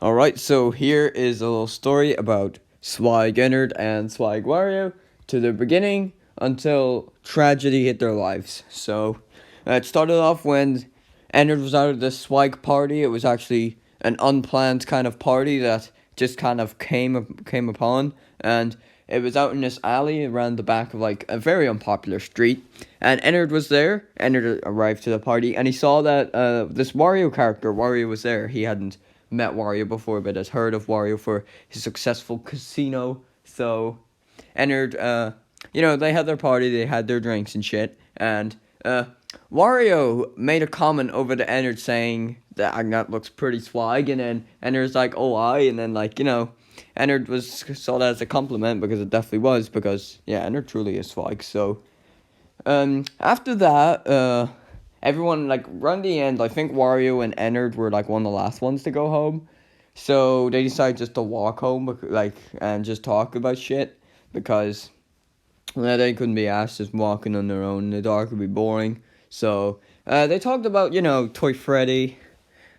Alright, so here is a little story about Swag Ennard and Swag Wario to the beginning until tragedy hit their lives. It started off when Ennard was out of the Swag party. It was actually an unplanned kind of party that just kind of came upon, and it was out in this alley around the back of like a very unpopular street. And Ennard was there. Ennard arrived to the party, and he saw that this Wario character, Wario, was there. He hadn't met Wario before, but has heard of Wario for his successful casino. So Ennard, they had their party, they had their drinks and shit, and Wario made a comment over to Ennard saying that looks pretty swag, and then Ennard's like, oh, and then Ennard saw that as a compliment because it definitely was, because yeah, Ennard truly is swag. So after that, everyone, like, around the end, I think Wario and Ennard were like one of the last ones to go home. So they decided just to walk home, like, and just talk about shit because they couldn't be asked just walking on their own in the dark would be boring. So they talked about, Toy Freddy,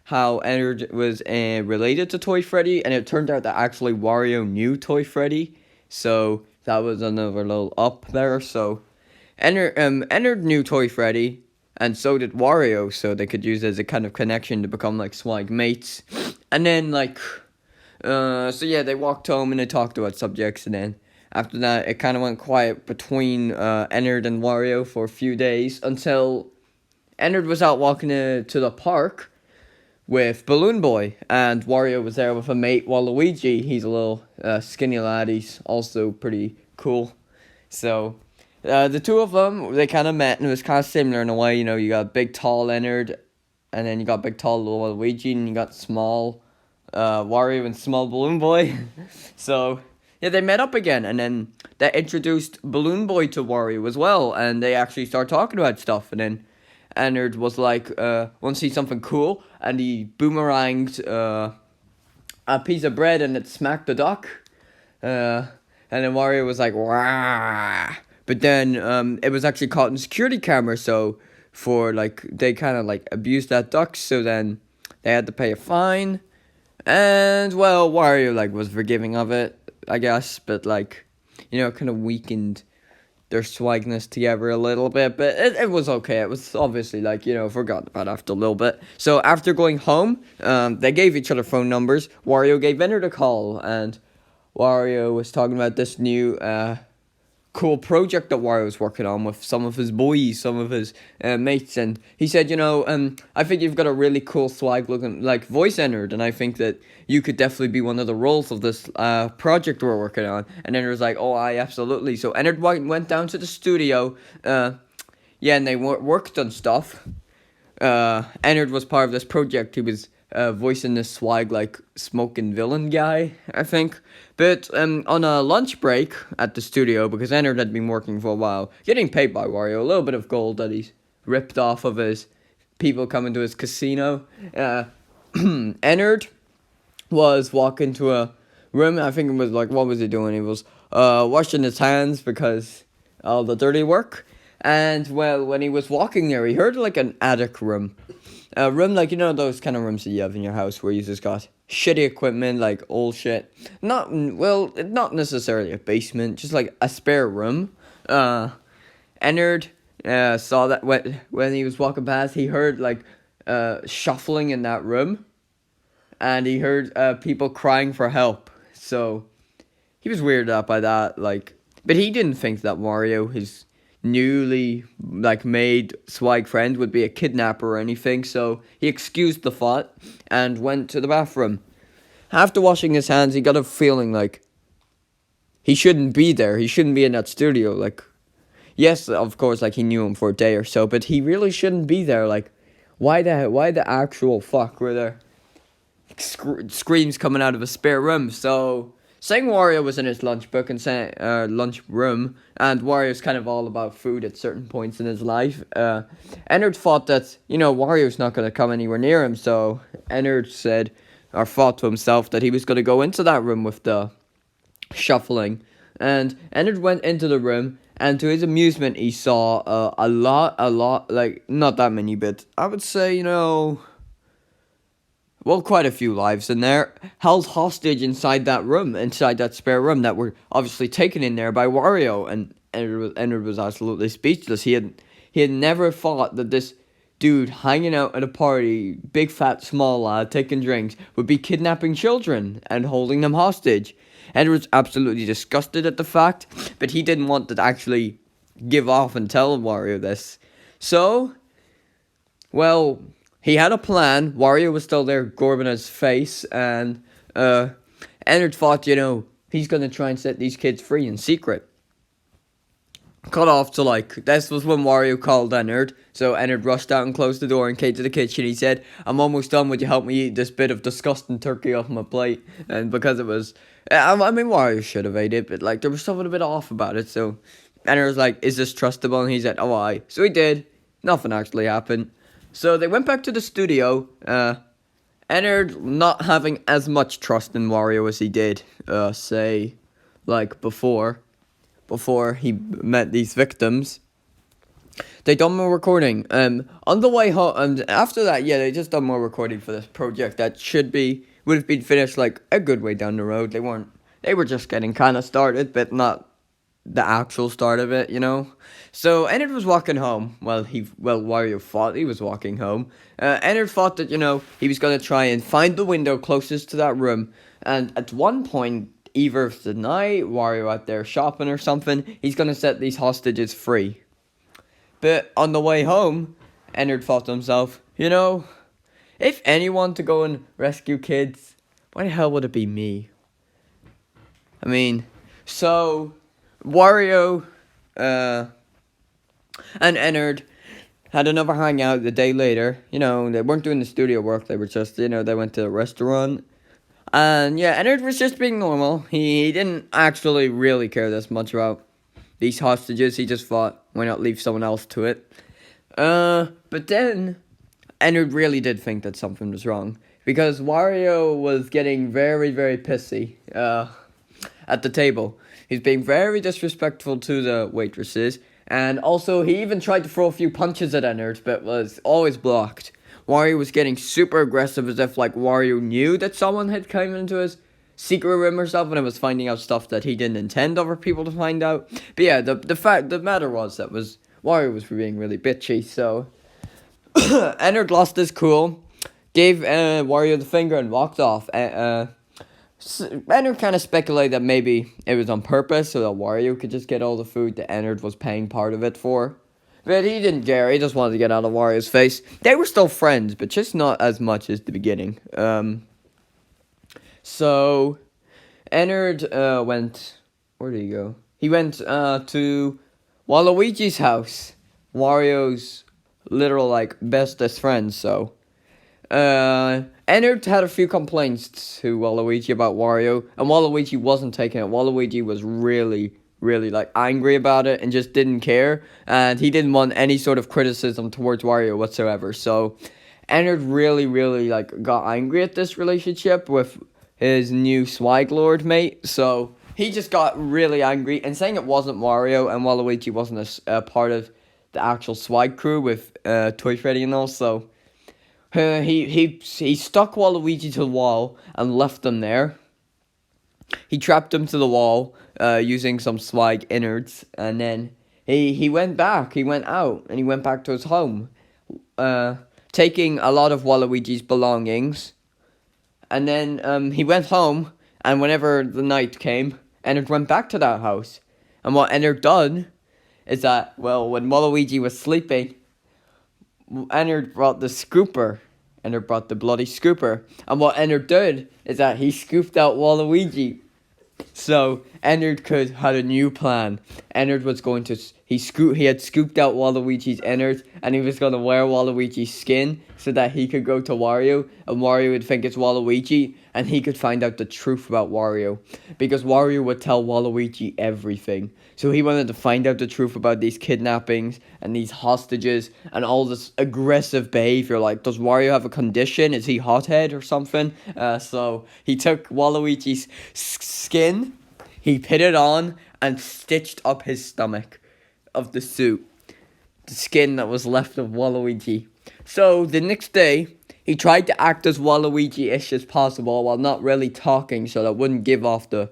how Ennard was related to Toy Freddy, and it turned out that actually Wario knew Toy Freddy. So that was another little up there. So Ennard knew Toy Freddy, and so did Wario, so they could use it as a kind of connection to become like swag mates. And then they walked home and they talked about subjects, and then after that it kind of went quiet between Ennard and Wario for a few days until Ennard was out walking to the park with Balloon Boy, and Wario was there with a mate, Waluigi. He's a little skinny lad. He's also pretty cool. So the two of them, they kind of met, and it was kind of similar in a way. You got big, tall Ennard, and then you got big, tall little Luigi, and you got small Wario and small Balloon Boy. So, yeah, they met up again, and then they introduced Balloon Boy to Wario as well, and they actually started talking about stuff, and then Ennard was like, want to see something cool, and he boomeranged a piece of bread, and it smacked the duck. And then Wario was like, "Wah!" But then it was actually caught in security camera, so they kind of like abused that duck, so then they had to pay a fine. And well, Wario like was forgiving of it, I guess, but kind of weakened their swagness together a little bit, but it was okay. It was obviously forgotten about after a little bit. So after going home, they gave each other phone numbers. Wario gave Ennard a call, and Wario was talking about this new cool project that Wario was working on with some of his boys, some of his mates, and he said, I think you've got a really cool swag looking like voice, Ennard, and I think that you could definitely be one of the roles of this project we're working on. And Ennard was like, oh, I absolutely. So Ennard went down to the studio, and they worked on stuff. Ennard was part of this project. He was voicing this swag like smoking villain guy, I think. But on a lunch break at the studio, because Ennard had been working for a while, getting paid by Wario, a little bit of gold that he's ripped off of his people coming to his casino. Ennard was walking to a room. I think it was like, what was he doing? He was washing his hands because all the dirty work. And well, when he was walking there, he heard like an attic room. A room like, those kind of rooms that you have in your house where you just got shitty equipment, like old shit. Not necessarily a basement, just like a spare room. Ennard saw that when he was walking past, he heard like shuffling in that room. And he heard people crying for help. So he was weirded out by that, but he didn't think that Wario, his newly made swag friend, would be a kidnapper or anything, so he excused the thought and went to the bathroom. After washing his hands, he got a feeling like he shouldn't be there. He shouldn't be in that studio. Yes, of course, he knew him for a day or so, but he really shouldn't be there. Why the actual fuck were there screams coming out of a spare room? So saying Wario was in his lunchbook and saying lunch room, and Wario's kind of all about food at certain points in his life. Ennard thought that Wario's not going to come anywhere near him, so Ennard said or thought to himself that he was going to go into that room with the shuffling, and Ennard went into the room. And to his amusement, he saw a lot, not that many, but I would say, well, quite a few lives in there, held hostage inside that room, inside that spare room that were obviously taken in there by Wario. And Ennard was absolutely speechless. He had never thought that this dude hanging out at a party, big fat small lad taking drinks, would be kidnapping children and holding them hostage. Ennard was absolutely disgusted at the fact, but he didn't want to actually give off and tell Wario this. So, well, he had a plan. Wario was still there, gorbing his face, and Ennard thought, he's gonna try and set these kids free in secret. Cut off to this was when Wario called Ennard. So Ennard rushed out and closed the door and came to the kitchen. He said, "I'm almost done. Would you help me eat this bit of disgusting turkey off my plate?" And because it was, I mean, Wario should have ate it, but there was something a bit off about it. So Ennard was like, "Is this trustable?" And he said, "Oh, aye." So he did. Nothing actually happened. So they went back to the studio. Ennard not having as much trust in Wario as he did, say, before he met these victims. They done more recording. On the way home, and after that, they just done more recording for this project that would have been finished a good way down the road. They were just getting kind of started, but not the actual start of it, So Ennard was walking home. Wario thought he was walking home. Ennard thought that, he was going to try and find the window closest to that room. And at one point, either the night, Wario out there shopping or something, he's going to set these hostages free. But on the way home, Ennard thought to himself, if anyone to go and rescue kids, why the hell would it be me? I mean, so Wario and Ennard had another hangout the day later. They weren't doing the studio work, they were just, they went to a restaurant. And Ennard was just being normal. He didn't actually really care this much about these hostages. He just thought, why not leave someone else to it? But then Ennard really did think that something was wrong, because Wario was getting very, very pissy at the table. He's being very disrespectful to the waitresses, and also he even tried to throw a few punches at Ennard, but was always blocked. Wario was getting super aggressive, as if Wario knew that someone had come into his secret room or something and was finding out stuff that he didn't intend other people to find out. But the matter was Wario was being really bitchy. So Ennard lost his cool, gave Wario the finger and walked off. Ennard kind of speculated that maybe it was on purpose so that Wario could just get all the food that Ennard was paying part of it for. But he didn't care. He just wanted to get out of Wario's face. They were still friends, but just not as much as the beginning. So Ennard went. Where did he go? He went to Waluigi's house, Wario's literal bestest friend. So Ennard had a few complaints to Waluigi about Wario, and Waluigi wasn't taking it. Waluigi was really angry about it and just didn't care, and he didn't want any sort of criticism towards Wario whatsoever. So Ennard really got angry at this relationship with his new swag lord mate. So he just got really angry and saying it wasn't Wario and Waluigi wasn't a part of the actual swag crew with Toy Freddy and all. So he stuck Waluigi to the wall and left him there. He trapped him to the wall using some swag innards, and then he went back. He went out and he went back to his home, taking a lot of Waluigi's belongings. And then he went home, and whenever the night came, Ennard went back to that house. And what Ennard done is that, when Waluigi was sleeping, Ennard brought the scooper. Ennard brought the bloody scooper. And what Ennard did is that he scooped out Waluigi. So Ennard had a new plan. Ennard was going to he had scooped out Waluigi's innards, and he was going to wear Waluigi's skin so that he could go to Wario, and Wario would think it's Waluigi, and he could find out the truth about Wario, because Wario would tell Waluigi everything. So he wanted to find out the truth about these kidnappings and these hostages and all this aggressive behavior. Does Wario have a condition? Is he hothead or something? So he took Waluigi's skin, he put it on and stitched up his stomach of the suit, the skin that was left of Waluigi. So the next day, He tried to act as Waluigi-ish as possible while not really talking, so that wouldn't give off the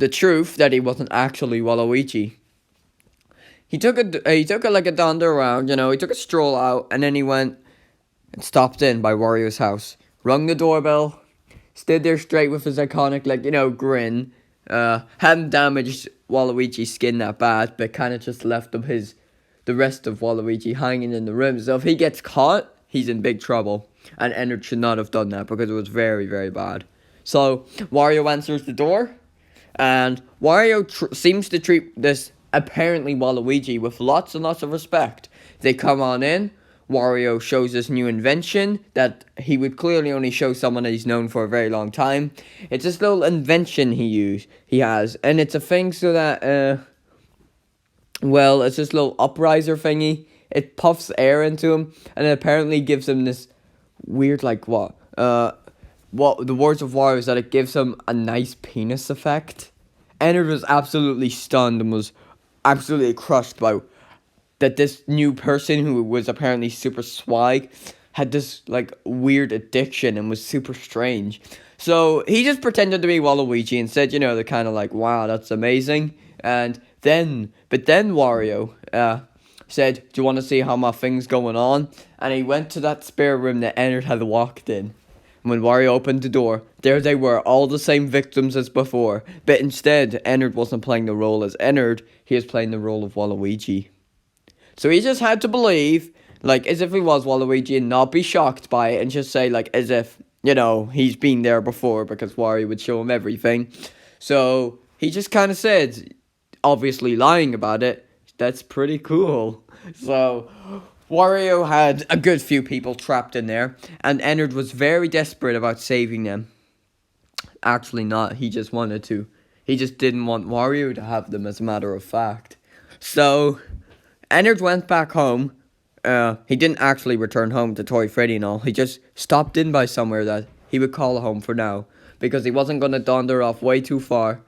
truth that he wasn't actually Waluigi. He took a like a dander around, he took a stroll out, and then he went and stopped in by Wario's house, rung the doorbell, stood there straight with his iconic grin. Hadn't damaged Waluigi's skin that bad, but kind of just left the rest of Waluigi hanging in the room. So if he gets caught, he's in big trouble. And Ennard should not have done that because it was very, very bad. So Wario answers the door, and Wario seems to treat this apparently Waluigi with lots and lots of respect. They come on in. Wario shows this new invention that he would clearly only show someone that he's known for a very long time. It's this little invention he has, and it's a thing so that it's this little upriser thingy. It puffs air into him, and it apparently gives him this weird what the words of Wario is that it gives him a nice penis effect. Ennard was absolutely stunned and was absolutely crushed by that this new person who was apparently super swag had this weird addiction and was super strange. So he just pretended to be Waluigi and said, the kind of wow, that's amazing. But then Wario said, do you want to see how my thing's going on? And he went to that spare room that Ennard had walked in. And when Wario opened the door, there they were, all the same victims as before. But instead, Ennard wasn't playing the role as Ennard, he was playing the role of Waluigi. So he just had to believe, as if he was Waluigi and not be shocked by it and just say, as if, he's been there before because Wario would show him everything. So he just kind of said, obviously lying about it, that's pretty cool. So Wario had a good few people trapped in there, and Ennard was very desperate about saving them. Actually not, he just wanted to. He just didn't want Wario to have them, as a matter of fact. So Ennard went back home. He didn't actually return home to Toy Freddy and all. He just stopped in by somewhere that he would call home for now, because he wasn't going to wander off way too far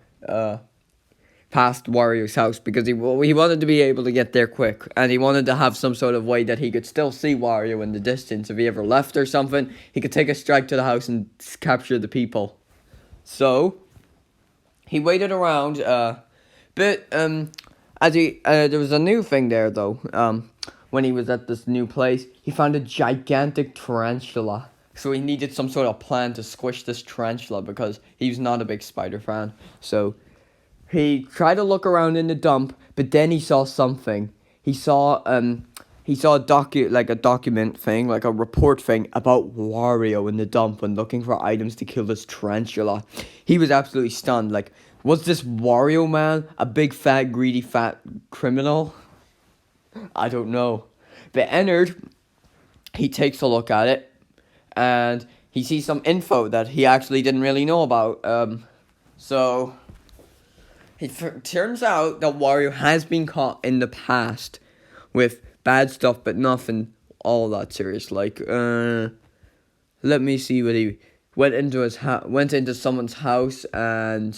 past Wario's house, because he wanted to be able to get there quick, and he wanted to have some sort of way that he could still see Wario in the distance. If he ever left or something, he could take a strike to the house and capture the people. So he waited around, but there was a new thing there though. When he was at this new place, he found a gigantic tarantula. So he needed some sort of plan to squish this tarantula because he was not a big spider fan. So he tried to look around in the dump, but then he saw something. He saw a document thing, a report thing about Wario in the dump and looking for items to kill this tarantula. He was absolutely stunned. Was this Wario man a big fat greedy fat criminal? I don't know. But Ennard, he takes a look at it, and he sees some info that he actually didn't really know about. So it turns out that Wario has been caught in the past with bad stuff, but nothing all that serious. Let me see what he went into someone's house and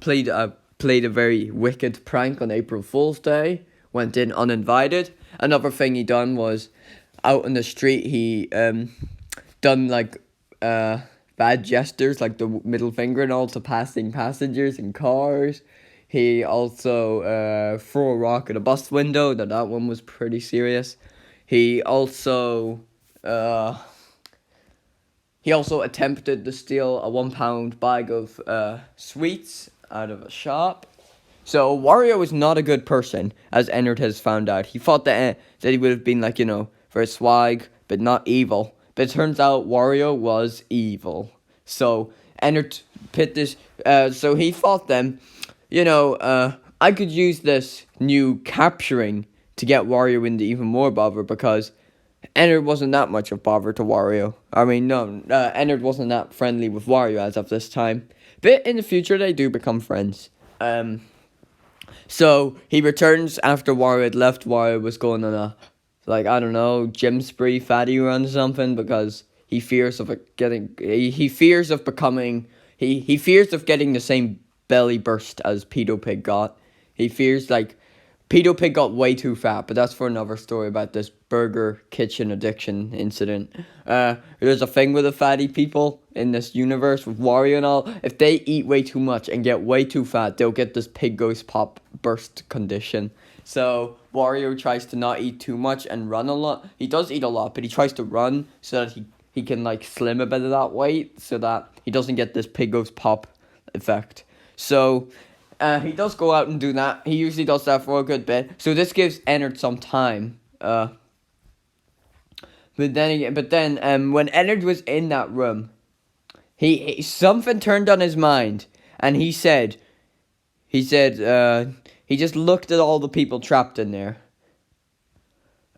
played a very wicked prank on April Fool's Day. Went in uninvited. Another thing he done was out in the street. He done bad gestures, like the middle finger and all, to passing passengers in cars. He also threw a rock at a bus window. That one was pretty serious. He also attempted to steal a £1 bag of sweets out of a shop. So Wario is not a good person, as Ennard has found out. He thought that he would have been very swag, but not evil. But it turns out Wario was evil. So Ennard pit this. So he thought then, I could use this new capturing to get Wario into even more bother, because Ennard wasn't that much of bother to Wario. I mean, no, Ennard wasn't that friendly with Wario as of this time. But in the future, they do become friends. So he returns after Wario had left. Wario was going on a, gym spree, fatty run or something, because he fears of getting the same belly burst as Pedo Pig got. He fears Pedo Pig got way too fat, but that's for another story about this burger kitchen addiction incident. There's a thing with the fatty people in this universe with Wario and all. If they eat way too much and get way too fat, they'll get this pig goes pop burst condition. So Wario tries to not eat too much and run a lot. He does eat a lot, but he tries to run so that he can like slim a bit of that weight so that he doesn't get this pig goes pop effect. So he does go out and do that. He usually does that for a good bit. So this gives Ennard some time. But then when Ennard was in that room, he something turned on his mind, and he just looked at all the people trapped in there.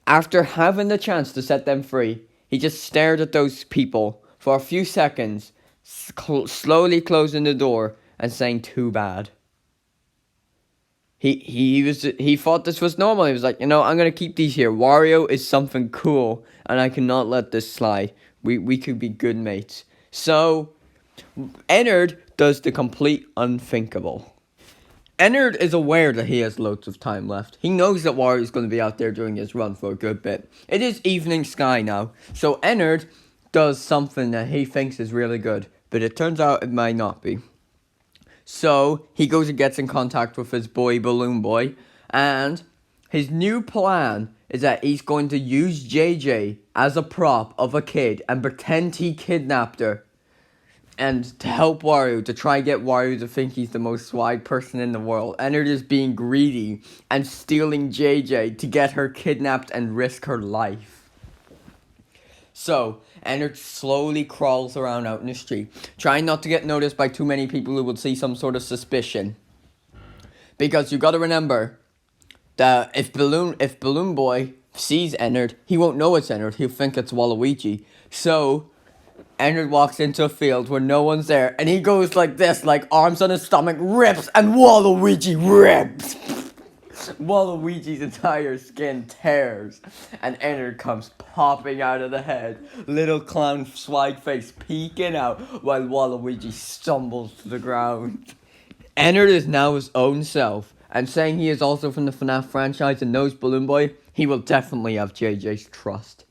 After having the chance to set them free, he just stared at those people for a few seconds, slowly closing the door and saying, "Too bad." He thought this was normal. He was like, I'm gonna keep these here. Wario is something cool, and I cannot let this slide. We could be good mates. So Ennard does the complete unthinkable. Ennard is aware that he has loads of time left. He knows that Wario is going to be out there doing his run for a good bit. It is evening sky now, so Ennard does something that he thinks is really good, but it turns out it might not be. So he goes and gets in contact with his boy, Balloon Boy, and his new plan is that he's going to use JJ as a prop of a kid and pretend he kidnapped her, and to help Wario, to try and get Wario to think he's the most swag person in the world. Ennard is being greedy and stealing JJ to get her kidnapped and risk her life. So Ennard slowly crawls around out in the street, trying not to get noticed by too many people who would see some sort of suspicion. Because you gotta remember that if Balloon Boy sees Ennard, he won't know it's Ennard, he'll think it's Waluigi. So Ennard walks into a field where no one's there, and he goes like this, like arms on his stomach, rips, and Waluigi rips. Waluigi's entire skin tears, and Ennard comes popping out of the head, little clown swag face peeking out while Waluigi stumbles to the ground. Ennard is now his own self, and saying he is also from the FNAF franchise and knows Balloon Boy, he will definitely have JJ's trust.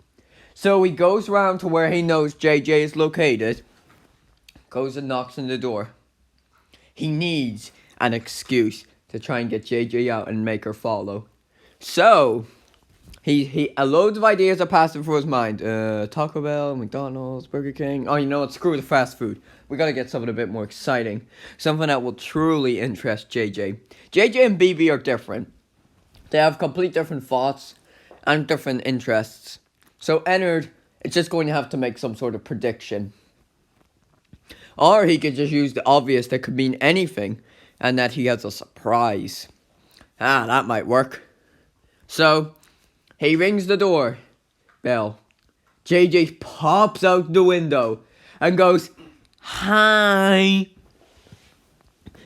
So he goes round to where he knows JJ is located, goes and knocks on the door. He needs an excuse to try and get JJ out and make her follow. So he a loads of ideas are passing through his mind. Taco Bell, McDonald's, Burger King. Oh, you know what? Screw the fast food. We gotta get something a bit more exciting. Something that will truly interest JJ. JJ and BB are different. They have complete different thoughts and different interests. So Ennard is just going to have to make some sort of prediction. Or he could just use the obvious that could mean anything, and that he has a surprise. That might work. So he rings the door bell. JJ pops out the window and goes, "Hi."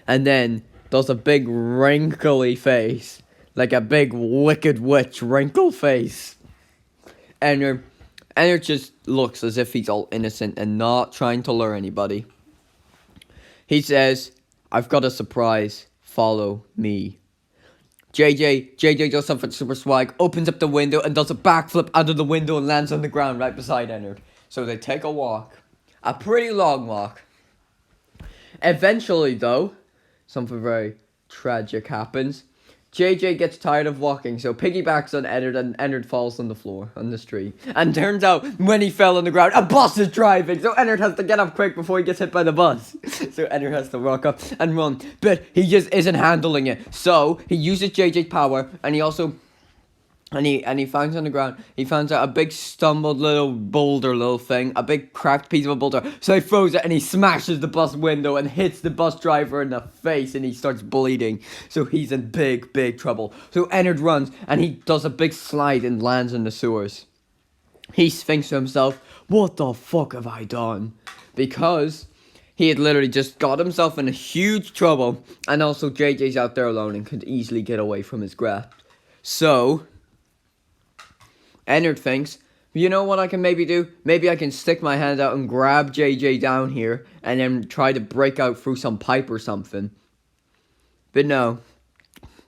And then does a big wrinkly face. Like a big wicked witch wrinkle face. Ennard just looks as if he's all innocent and not trying to lure anybody. He says, "I've got a surprise. Follow me." JJ does something super swag, opens up the window and does a backflip out of the window and lands on the ground right beside Ennard. So they take a walk. A pretty long walk. Eventually, though, something very tragic happens. JJ gets tired of walking, so piggybacks on Ennard, and Ennard falls on the floor, on the street. And turns out, when he fell on the ground, a bus is driving, so Ennard has to get up quick before he gets hit by the bus. So Ennard has to walk up and run, but he just isn't handling it. So he uses JJ's power, and he also... And he finds on the ground, he finds out a big stumbled little boulder thing, a big cracked piece of a boulder. So he throws it and he smashes the bus window and hits the bus driver in the face, and he starts bleeding. So he's in big trouble. So Ennard runs and he does a big slide and lands in the sewers. He thinks to himself, what the fuck have I done? Because he had literally just got himself in a huge trouble, and also JJ's out there alone and could easily get away from his grasp. So Ennard thinks, you know what I can maybe do? Maybe I can stick my hand out and grab JJ down here and then try to break out through some pipe or something. But no,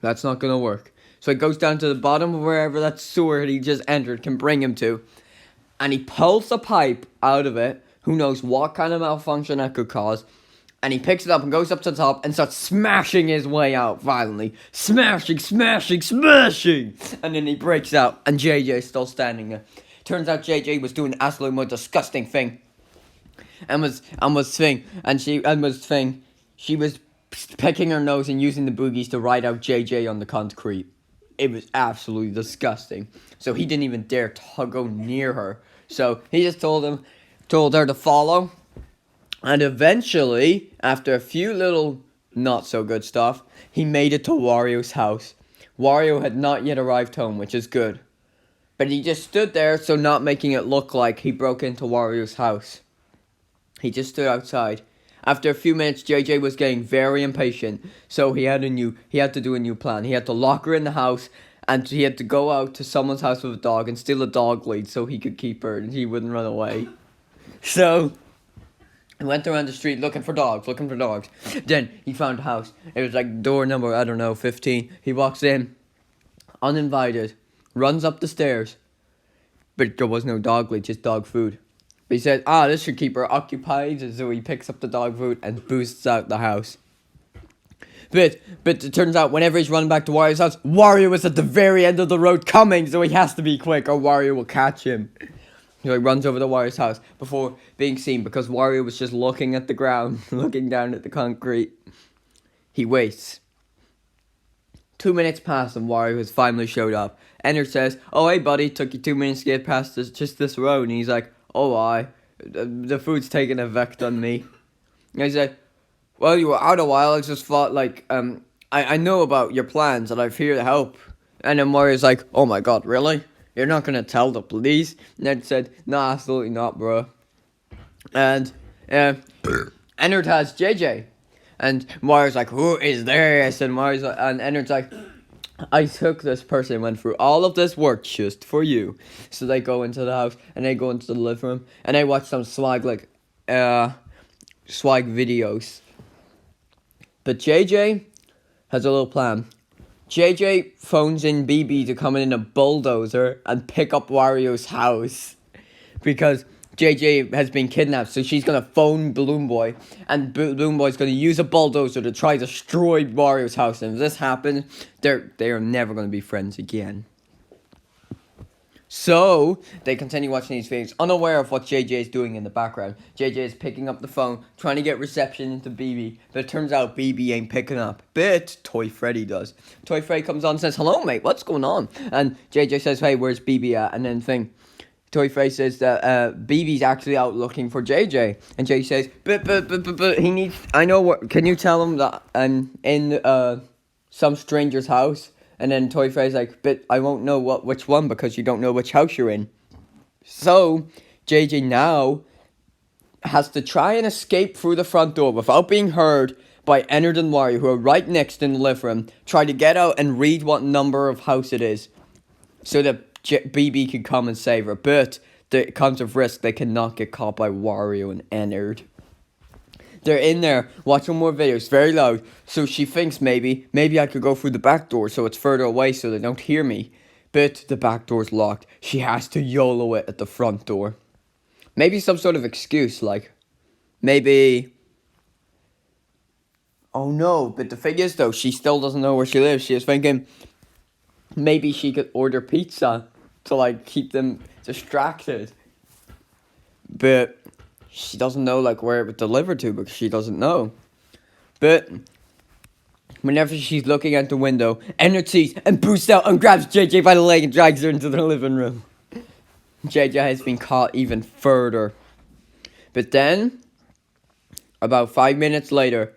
that's not gonna work. So he goes down to the bottom of wherever that sewer he just entered can bring him to. And he pulls the pipe out of it. Who knows what kind of malfunction that could cause. And he picks it up and goes up to the top and starts smashing his way out violently. Smashing. And then he breaks out and JJ's still standing there. Turns out JJ was doing the absolute most disgusting thing. She was picking her nose and using the boogies to ride out JJ on the concrete. It was absolutely disgusting. So he didn't even dare to go near her. So he just told her to follow. And eventually, after a few little not so good stuff, he made it to Wario's house. Wario had not yet arrived home, which is good. But he just stood there, so not making it look like he broke into Wario's house. He just stood outside. After a few minutes, JJ was getting very impatient, so he had to do a new plan. He had to lock her in the house, and he had to go out to someone's house with a dog and steal a dog lead so he could keep her and he wouldn't run away. So he went around the street looking for dogs. Then he found a house. It was like door number, 15. He walks in, uninvited, runs up the stairs, but there was no dog lead, just dog food. But he said, this should keep her occupied, so he picks up the dog food and boosts out the house. But it turns out whenever he's running back to Wario's house, Wario is at the very end of the road coming, so he has to be quick or Wario will catch him. So he runs over to Wario's house before being seen because Wario was just looking at the ground, looking down at the concrete. He waits. 2 minutes pass and Wario has finally showed up. Ennard says, hey buddy, took you 2 minutes to get past this road. And he's like, the food's taking effect on me. And he said, well, you were out a while. I just thought, I know about your plans and I'm here to help. And then Mario's like, oh my god, really? You're not going to tell the police? And Ennard said, no, absolutely not, bro. And Ennard has JJ. And Mario's like, who is this? And Ennard's like, I took this person and went through all of this work just for you. So they go into the house and they go into the living room and they watch some swag videos. But JJ has a little plan. JJ phones in BB to come in a bulldozer and pick up Wario's house. Because JJ has been kidnapped, so she's going to phone Balloon Boy, and Balloon Boy's going to use a bulldozer to try to destroy Wario's house. And if this happens, they are never going to be friends again. So, they continue watching these videos, unaware of what JJ is doing in the background. JJ is picking up the phone, trying to get reception into BB, but it turns out BB ain't picking up. But Toy Freddy does. Toy Freddy comes on and says, hello mate, what's going on? And JJ says, hey, where's BB at? And then Toy Freddy says that BB's actually out looking for JJ. And JJ says, but he needs, can you tell him that I'm in some stranger's house? And then Toy Freddy's like, but I won't know which one because you don't know which house you're in. So, JJ now has to try and escape through the front door without being heard by Ennard and Wario, who are right next in the living room. Try to get out and read what number of house it is so that BB can come and save her. But there comes with risk. They cannot get caught by Wario and Ennard. They're in there watching more videos, very loud. So she thinks maybe I could go through the back door so it's further away so they don't hear me. But the back door's locked. She has to YOLO it at the front door. Maybe some sort of excuse, maybe... Oh no, but the thing is though, she still doesn't know where she lives. She is thinking maybe she could order pizza to keep them distracted. But she doesn't know where it would deliver to because she doesn't know. But whenever she's looking out the window, Ennard sees and boosts out and grabs JJ by the leg and drags her into the living room. JJ has been caught even further. But then, about 5 minutes later,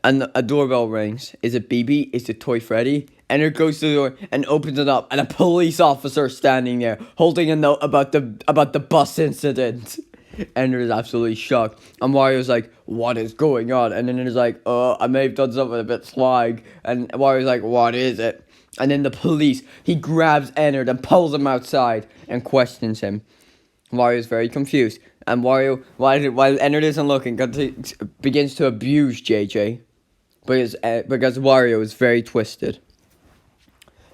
and a doorbell rings. Is it BB? Is it Toy Freddy? Ennard goes to the door and opens it up, and a police officer standing there holding a note about the bus incident. Ennard is absolutely shocked. And Wario's like, what is going on? And then Ennard's like, I may have done something a bit swag. And Wario's like, what is it? And then the police, he grabs Ennard and pulls him outside and questions him. Wario's very confused. And Wario, while Ennard isn't looking, begins to abuse JJ. Because Wario is very twisted.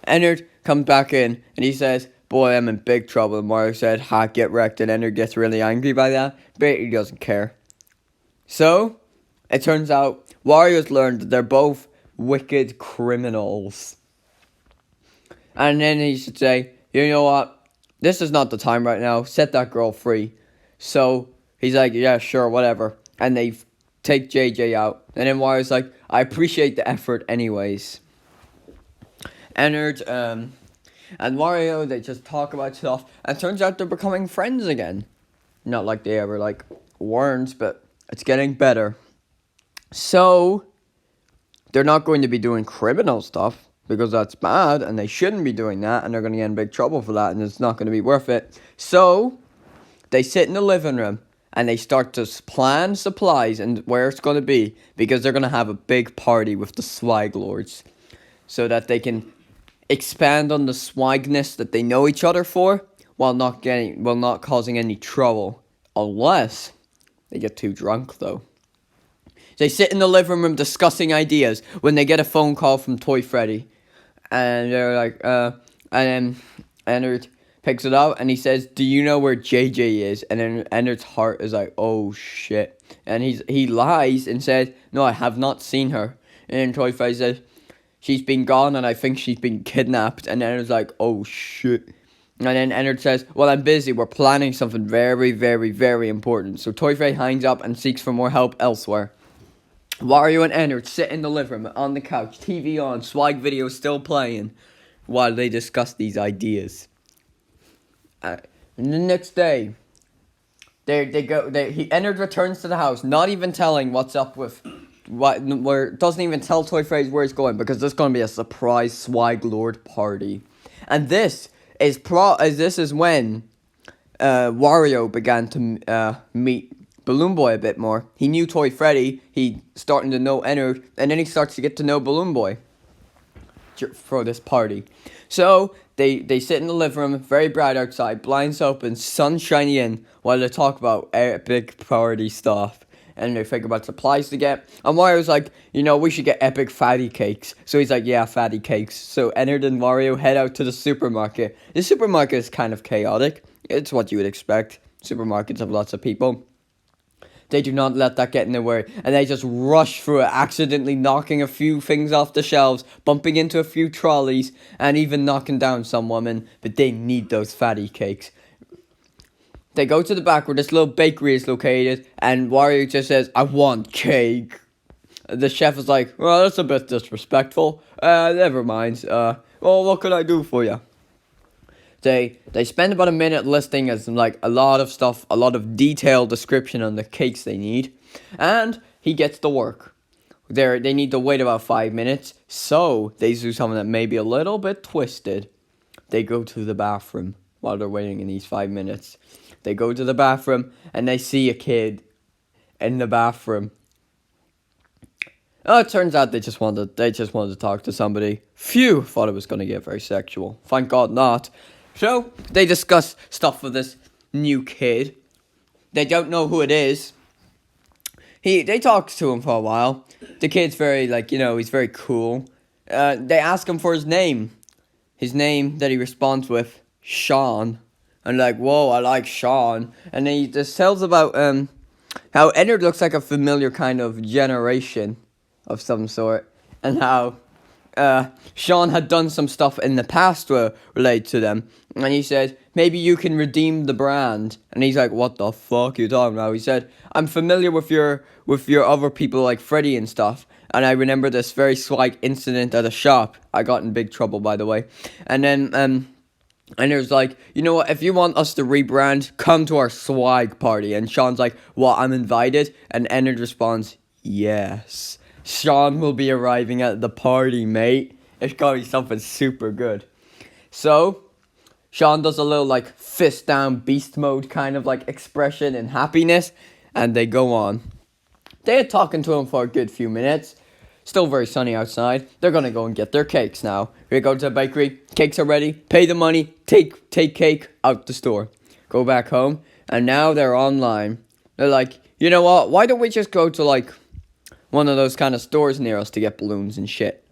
Ennard comes back in and he says, boy, I'm in big trouble. And Mario said, ha, get wrecked. And Ennard gets really angry by that, but he doesn't care. So, it turns out Wario's learned that they're both wicked criminals. And then he should say, you know what? This is not the time right now. Set that girl free. So, he's like, yeah, sure, whatever. And they take JJ out. And then Wario's like, I appreciate the effort anyways. Ennard, and Wario, they just talk about stuff. And it turns out they're becoming friends again. Not like they ever, weren't, but it's getting better. So, they're not going to be doing criminal stuff, because that's bad, and they shouldn't be doing that, and they're going to get in big trouble for that, and it's not going to be worth it. So, they sit in the living room, and they start to plan supplies and where it's going to be, because they're going to have a big party with the swag lords, so that they can expand on the swagness that they know each other for, while not causing any trouble, unless they get too drunk, though. They sit in the living room discussing ideas when they get a phone call from Toy Freddy. And they're like, and then Ennard picks it up and he says, do you know where JJ is? And then Ennard's heart is like, oh shit. And he lies and says, no, I have not seen her. And then Toy Freddy says, she's been gone and I think she's been kidnapped. And Ennard's like, oh shit. And then Ennard says, well, I'm busy. We're planning something very, very, very important. So Toy Freddy hangs up and seeks for more help elsewhere. Wario and Ennard sit in the living room on the couch, TV on, swag video still playing, while they discuss these ideas. And the next day, Ennard returns to the house, not even telling what's up with, doesn't even tell Toy Freddy where he's going, because there's going to be a surprise swag lord party. And this is when Wario began to meet Balloon Boy a bit more. He knew Toy Freddy, he starting to know Ennard, and then he starts to get to know Balloon Boy for this party. So, they sit in the living room, very bright outside, blinds open, sun shining in, while they talk about epic party stuff. And they think about supplies to get. And Wario's like, we should get epic fatty cakes. So he's like, yeah, fatty cakes. So Ennard and Wario head out to the supermarket. The supermarket is kind of chaotic. It's what you would expect. Supermarkets have lots of people. They do not let that get in their way, and they just rush through it, accidentally knocking a few things off the shelves, bumping into a few trolleys, and even knocking down some women, but they need those fatty cakes. They go to the back where this little bakery is located, and Wario just says, I want cake. The chef is like, well, that's a bit disrespectful. Never mind. Well, what can I do for you? They spend about a minute listing as a lot of stuff, a lot of detailed description on the cakes they need, and he gets to work. They need to wait about 5 minutes, so they do something that may be a little bit twisted. They go to the bathroom while they're waiting in these 5 minutes. They go to the bathroom and they see a kid in the bathroom. Oh, it turns out they just wanted to talk to somebody. Phew, thought it was going to get very sexual. Thank God not. So, they discuss stuff with this new kid. They don't know who it is. They talk to him for a while. The kid's very, he's very cool. They ask him for his name. His name that he responds with, Sean. And whoa, I like Sean. And then he just tells about how Ennard looks like a familiar kind of generation of some sort. And how Sean had done some stuff in the past related to them. And he said, maybe you can redeem the brand. And he's like, what the fuck are you talking about? He said, I'm familiar with your other people like Freddy and stuff. And I remember this very swag incident at a shop. I got in big trouble, by the way. And then, and it was like, you know what, if you want us to rebrand, come to our swag party. And Sean's like, what, I'm invited? And Ennard responds, yes. Sean will be arriving at the party, mate. It's gonna be something super good. So, Sean does a little, fist down beast mode kind of, expression and happiness. And they go on. They're talking to him for a good few minutes. Still very sunny outside. They're gonna go and get their cakes now. We go to the bakery. Cakes are ready. Pay the money. Take cake out the store. Go back home. And now they're online. They're like, you know what? Why don't we just go to, one of those kind of stores near us to get balloons and shit?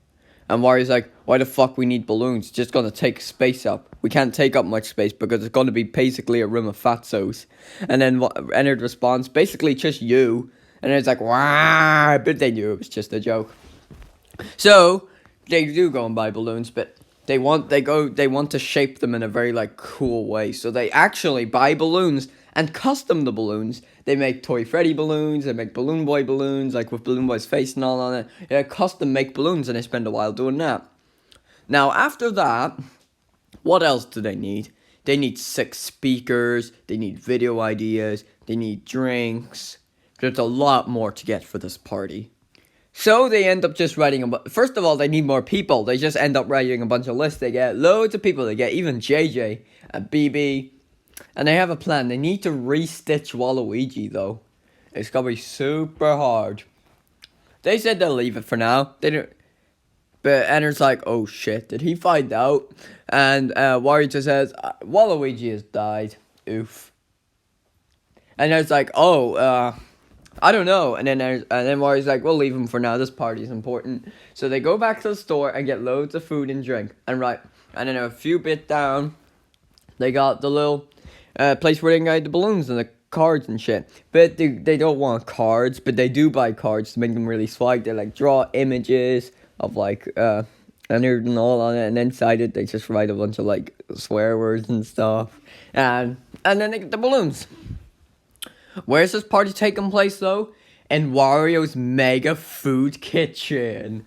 And Wario's like, why the fuck we need balloons? It's just gonna take space up. We can't take up much space because it's gonna be basically a room of fatzos. And then Ennard responds, basically just you. And it's like, wow, but they knew it was just a joke. So they do go and buy balloons, but they want to shape them in a very like cool way. So they actually buy balloons and custom the balloons. They make Toy Freddy balloons, they make Balloon Boy balloons, like with Balloon Boy's face and all on it. They custom make balloons, and they spend a while doing that. Now after that, what else do they need? They need 6 speakers, they need video ideas, they need drinks. There's a lot more to get for this party. So they end up just writing first of all, they need more people. They just end up writing a bunch of lists. They get loads of people. They get even JJ and BB. And they have a plan. They need to re-stitch Waluigi, though. It's gonna be super hard. They said they'll leave it for now. They don't. But Ennard's like, oh shit, did he find out? And Wario just says, Waluigi has died. Oof. And Ennard's like, oh, I don't know. And then Wario's like, we'll leave him for now. This party's important. So they go back to the store and get loads of food and drink. And then a few bit down, they got the little place where they can get the balloons and the cards and shit. But they don't want cards, but they do buy cards to make them really swag. They like draw images of like Ennard and all on it, and inside it they just write a bunch of like swear words and stuff. And then they get the balloons. Where's this party taking place though? In Wario's mega food kitchen.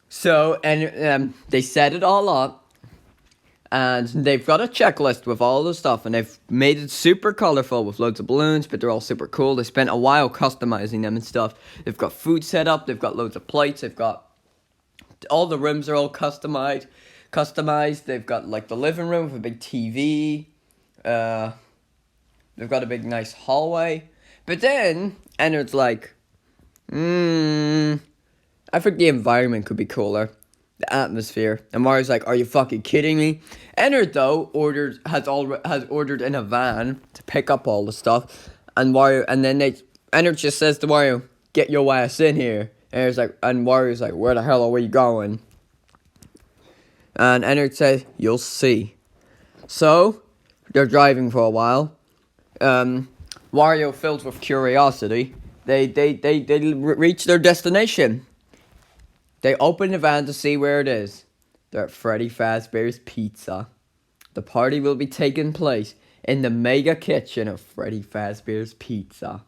So, and they set it all up. And they've got a checklist with all the stuff. And they've made it super colorful with loads of balloons. But they're all super cool. They spent a while customizing them and stuff. They've got food set up. They've got loads of plates. They've got... all the rooms are all customized. They've got like the living room with a big TV. They've got a big nice hallway. But then, Ennard's like, I think the environment could be cooler. The atmosphere. And Mario's like, are you fucking kidding me? Ennard, though, has ordered in a van to pick up all the stuff. And Ennard just says to Wario, get your ass in here. And Wario's like, where the hell are we going? And Ennard says, you'll see. So, they're driving for a while. Wario, filled with curiosity, they reach their destination. They open the van to see where it is. They're at Freddy Fazbear's Pizza. The party will be taking place in the mega kitchen of Freddy Fazbear's Pizza.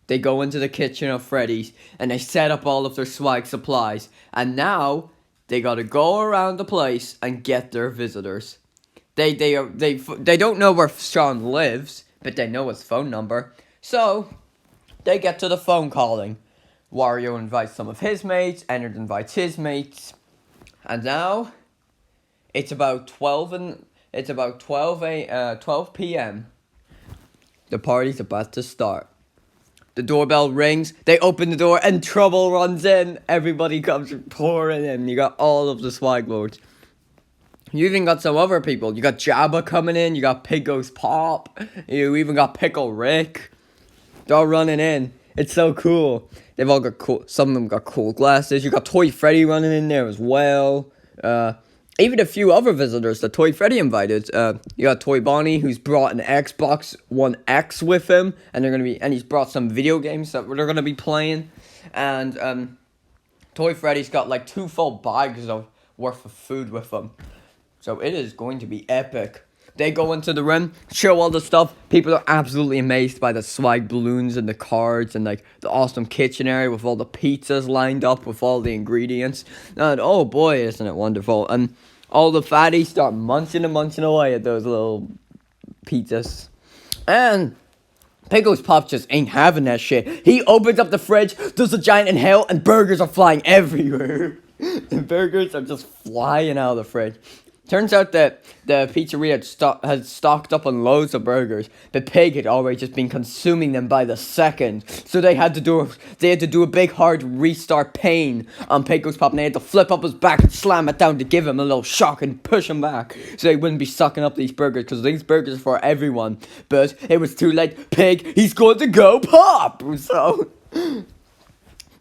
They go into the kitchen of Freddy's and they set up all of their swag supplies. And now they gotta go around the place and get their visitors. They don't know where Sean lives, but they know his phone number. So they get to the phone calling. Wario invites some of his mates. Ennard invites his mates. And now it's about 12 p.m. The party's about to start. The doorbell rings. They open the door and trouble runs in. Everybody comes pouring in. You got all of the swag lords. You even got some other people. You got Jabba coming in. You got Pig Goes Pop. You even got Pickle Rick. They're all running in. It's so cool. They've all got cool. Some of them got cool glasses. You got Toy Freddy running in there as well. Even a few other visitors that Toy Freddy invited. You got Toy Bonnie, who's brought an Xbox One X with him, and he's brought some video games that they're gonna be playing. And Toy Freddy's got like 2 full bags worth of food with him. So it is going to be epic. They go into the room, show all the stuff. People are absolutely amazed by the swag balloons and the cards and like the awesome kitchen area with all the pizzas lined up with all the ingredients. And oh boy, isn't it wonderful. And all the fatties start munching away at those little pizzas. And Pickles Pop just ain't having that shit. He opens up the fridge, does a giant inhale, and burgers are flying everywhere. The burgers are just flying out of the fridge. Turns out that the pizzeria had stocked up on loads of burgers, but Pig had already just been consuming them by the second. So they had to do a big hard restart pain on Pickles Pop, and they had to flip up his back and slam it down to give him a little shock and push him back, so they wouldn't be sucking up these burgers, because these burgers are for everyone. But it was too late. Pig, he's going to go pop. So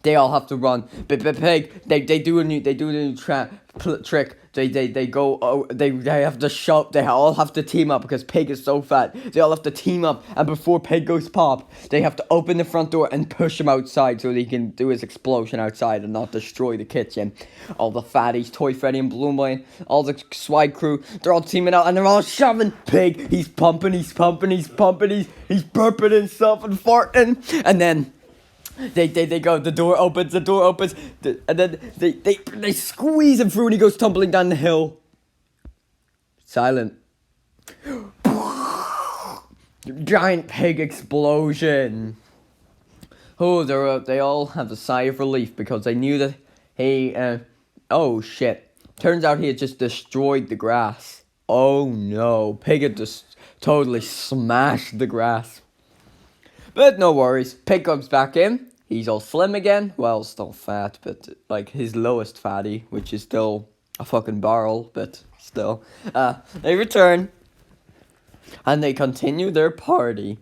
They all have to run. But Pig, they do a new trick. They go. Oh, they have to shove. They all have to team up because Pig is so fat. They all have to team up, and before Pig goes pop, they have to open the front door and push him outside so he can do his explosion outside and not destroy the kitchen. All the fatties, Toy Freddy and Balloon Boy, all the swag crew, they're all teaming out and they're all shoving Pig. He's pumping, he's burping himself and farting, and then. They go, the door opens, and then they squeeze him through and he goes tumbling down the hill. Silent. Giant Pig explosion. Oh, they all have a sigh of relief because they knew that he, oh shit. Turns out he had just destroyed the grass. Oh no, Pig had just totally smashed the grass. But no worries, Pig comes back in. He's all slim again. Well, still fat, but like his lowest fatty, which is still a fucking barrel, but still. They return, and they continue their party.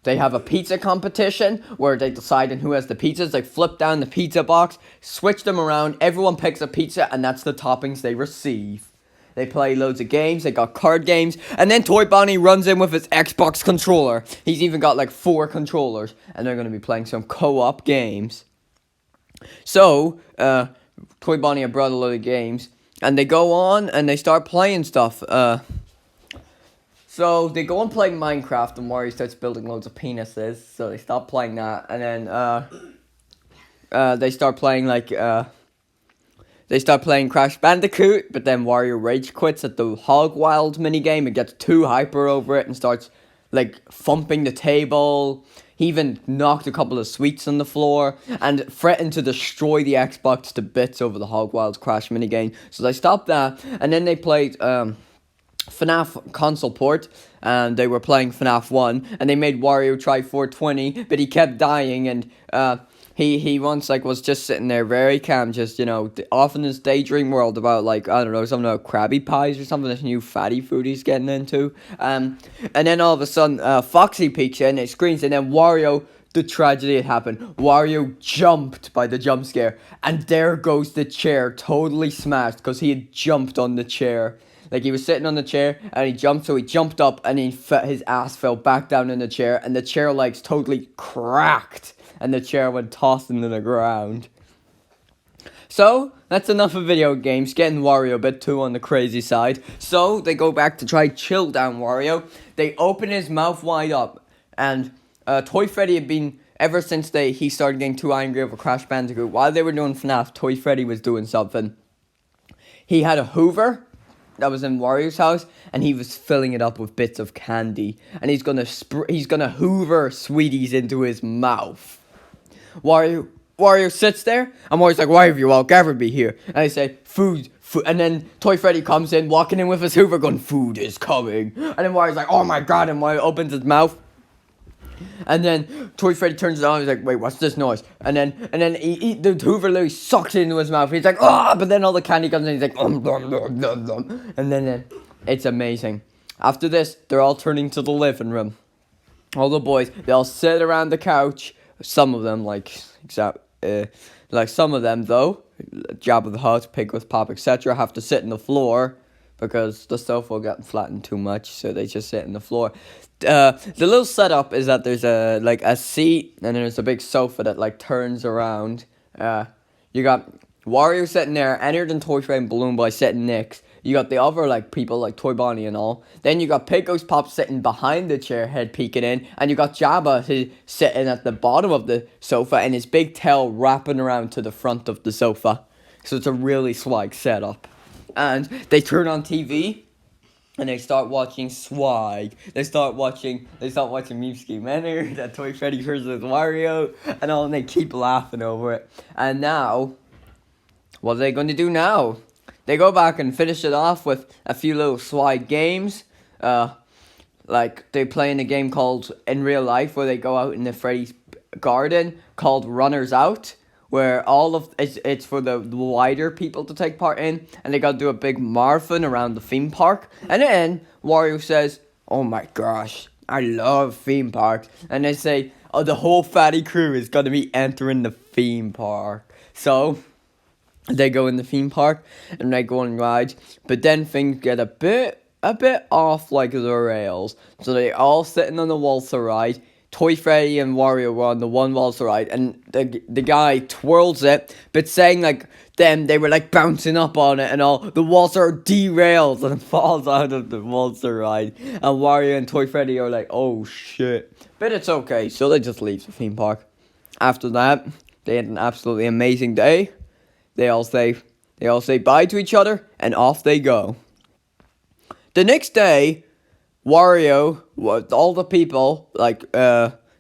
They have a pizza competition where they decide on who has the pizzas. They flip down the pizza box, switch them around. Everyone picks a pizza, and that's the toppings they receive. They play loads of games, they got card games, and then Toy Bonnie runs in with his Xbox controller. He's even got like 4 controllers, and they're going to be playing some co-op games. So, Toy Bonnie have brought a load of games, and they go on and they start playing stuff. So, they go on playing Minecraft, and Wario starts building loads of penises, so they stop playing that, and then, they start playing like, They start playing Crash Bandicoot, but then Wario rage quits at the Hog Wild minigame and gets too hyper over it and starts, like, thumping the table. He even knocked a couple of sweets on the floor and threatened to destroy the Xbox to bits over the Hog Wild Crash minigame. So they stopped that, and then they played FNAF console port, and they were playing FNAF 1, and they made Wario try 420, but he kept dying, and He once, like, was just sitting there very calm, just, you know, off in his daydream world about, like, I don't know, something about Krabby Pies or something, this new fatty food he's getting into. And then all of a sudden, Foxy peeks in, it screams, and then Wario, the tragedy had happened. Wario jumped by the jump scare, and there goes the chair, totally smashed, because he had jumped on the chair. Like, he was sitting on the chair, and he jumped, so he jumped up, and his ass fell back down in the chair, and the chair legs totally cracked. And the chair went tossing to the ground. So, that's enough of video games, getting Wario a bit too on the crazy side. So, they go back to try chill down Wario. They open his mouth wide up. And Toy Freddy had been, ever since he started getting too angry over Crash Bandicoot, while they were doing FNAF, Toy Freddy was doing something. He had a Hoover that was in Wario's house, and he was filling it up with bits of candy. And he's gonna Hoover sweeties into his mouth. Wario sits there, and Wario's like, why have you all gathered me here? And I say, food, and then Toy Freddy comes in, walking in with his Hoover going, food is coming. And then Wario's like, oh my god, and Wario opens his mouth. And then Toy Freddy turns it on, he's like, wait, what's this noise? And then the Hoover literally sucks it into his mouth. He's like, ah, but then all the candy comes in, he's like, and then it's amazing. After this, they're all turning to the living room. All the boys, they all sit around the couch. Some of them, like some of them, though, Jabba the Hutt, Pig with Pop, etc., have to sit on the floor because the sofa got flattened too much, so they just sit on the floor. The little setup is that there's a seat, and then there's a big sofa that, like, turns around. You got Wario sitting there, Ennard and Toy Freddy and Balloon Boy sitting next. You got the other, like, people like Toy Bonnie and all. Then you got Pig Goes Pop sitting behind the chair, head peeking in. And you got Jabba sitting at the bottom of the sofa and his big tail wrapping around to the front of the sofa. So it's a really swag setup. And they turn on TV and they start watching swag. They start watching Meme Scheme Ennard, that Toy Freddy versus Wario, and all, and they keep laughing over it. And now, what are they going to do now? They go back and finish it off with a few little swag games. Like, they play in a game called In Real Life, where they go out in the Freddy's garden, called Runners Out, where it's for the wider people to take part in, and they gotta do a big marathon around the theme park. And then Wario says, oh my gosh, I love theme parks. And they say, the whole fatty crew is gonna be entering the theme park. So they go in the theme park and they go on rides, but then things get a bit off like the rails. So they all sitting on the waltzer ride. Toy Freddy and Wario were on the one waltzer ride, and the guy twirls it, but saying like them they were like bouncing up on it and all. The waltzer derails and falls out of the waltzer ride, and Wario and Toy Freddy are like, oh shit. But it's okay, so they just leave the theme park. After that, they had an absolutely amazing day. They all say bye to each other, and off they go. The next day, Wario, with all the people, like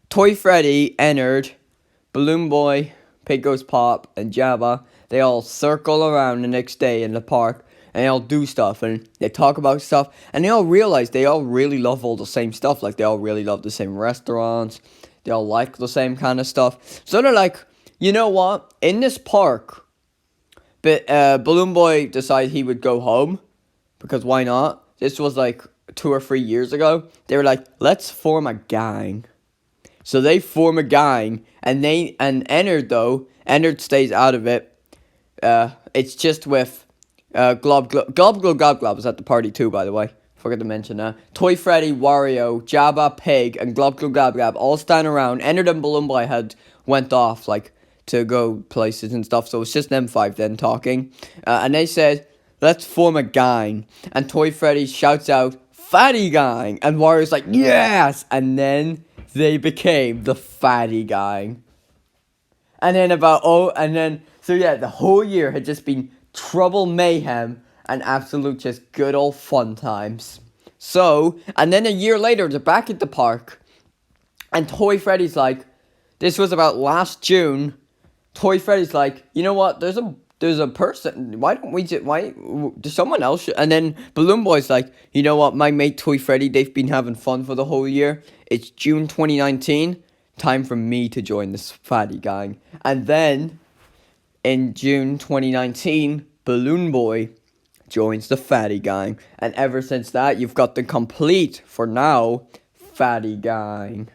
Toy Freddy, Ennard, Balloon Boy, Pig Goes Pop, and Jabba, they all circle around the next day in the park, and they all do stuff, and they talk about stuff, and they all realize they all really love all the same stuff. Like, they all really love the same restaurants, they all like the same kind of stuff. So they're like, you know what, in this park, but Balloon Boy decided he would go home, because why not? This was like 2 or 3 years ago. They were like, let's form a gang. So they form a gang, and Ennard stays out of it. It's just with Glob was at the party too, by the way. Forgot to mention that. Toy Freddy, Wario, Jabba, Pig, and Glob all stand around. Ennard and Balloon Boy had went off like to go places and stuff, so it's just them 5 then talking. And they said, let's form a gang. And Toy Freddy shouts out, Fatty Gang! And Wario's like, yes! And then they became the Fatty Gang. And then the whole year had just been trouble, mayhem, and absolute just good old fun times. So, and then a year later, they're back at the park. And Toy Freddy's like, this was about last June. Toy Freddy's like, you know what, there's a person, does someone else, and then Balloon Boy's like, you know what, my mate Toy Freddy, they've been having fun for the whole year, it's June 2019, time for me to join this Fatty Gang. And then, in June 2019, Balloon Boy joins the Fatty Gang, and ever since that, you've got the complete, for now, Fatty Gang.